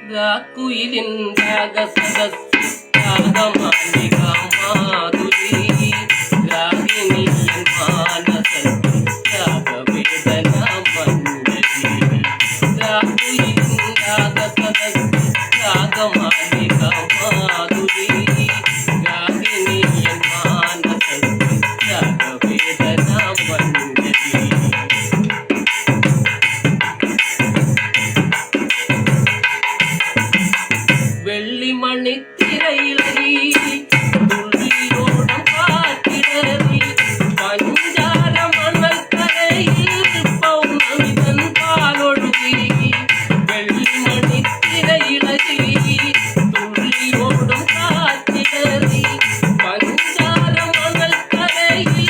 രാക്കുയിലിൻ രാഗസദസ് രാഗമാലിക മാധുരി രാഗിനിയൻ മാനസത്തിൽ രാഗവേദന മഞ്ജരി രാക്കുയിലിൻ രാഗസദസ് രാഗമാലിക മാധുരി രാഗിനിയൻ മാനസത്തിൽ രാഗവേദന മഞ്ജരി വെള്ളിമണിത്തിരയിളകി തുള്ളിയോടം കാറ്റിടറി പഞ്ചാര മണൽക്കരയിൽ പൗർണമിതൻ പാലൊഴുകി വെള്ളിമണിത്തിരയിളകി തുള്ളിയോടം കാറ്റിടറി പഞ്ചാര മണൽക്കരയിൽ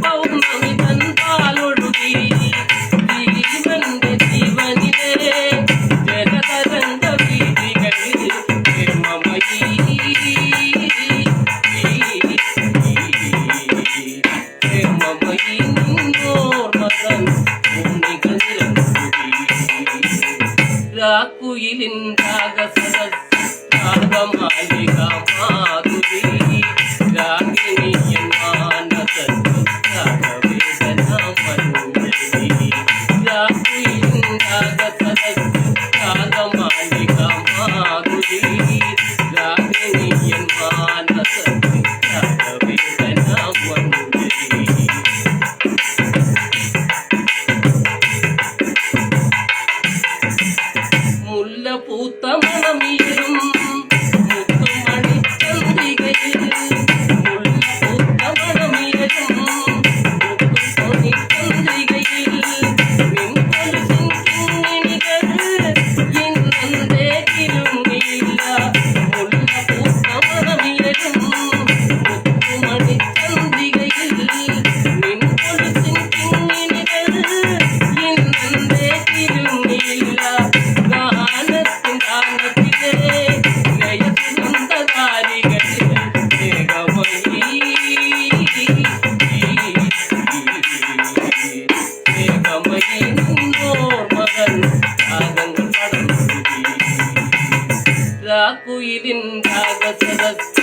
പൗർണമിതൻ പാലൊഴുകി ജീവന്റെ ജീവനിലെ ജലതരംഗ വീതികളിൽ രാക്കുയിലിൻ രാഗസദസ് രാഗമാലിക മാധുരി രാഗിനിയൻ മാനസത്തിൽ രാഗവേദന മഞ്ജരി രാക്കുയിലിൻ രാഗസദസ് രാഗമാലിക മാധുരി രാഗിനിയൻ മാനസത്തിൽ രാഗവേദന മഞ്ജരി മുല്ലപൂത്ത മണമീരും മുത്തുമണിച്ചന്ദ്രികയിൽ മുല്ലപൂത്ത മണമീരും മുത്തുമണിച്ചന്ദ്രികയിൽ നിൻകൊലുസിൻ കിങ്ങിണികൾ ഇന്നെന്തേ കിലുങ്ങിയില്ല മുല്ലപൂത്ത മണമീരും മുത്തുമണിച്ചന്ദ്രികയിൽ നിൻകൊലുസിൻ കിങ്ങിണികൾ ഇന്നെന്തേ കിലുങ്ങിയില്ല രാക്കുയിലിൻ രാഗസദസ്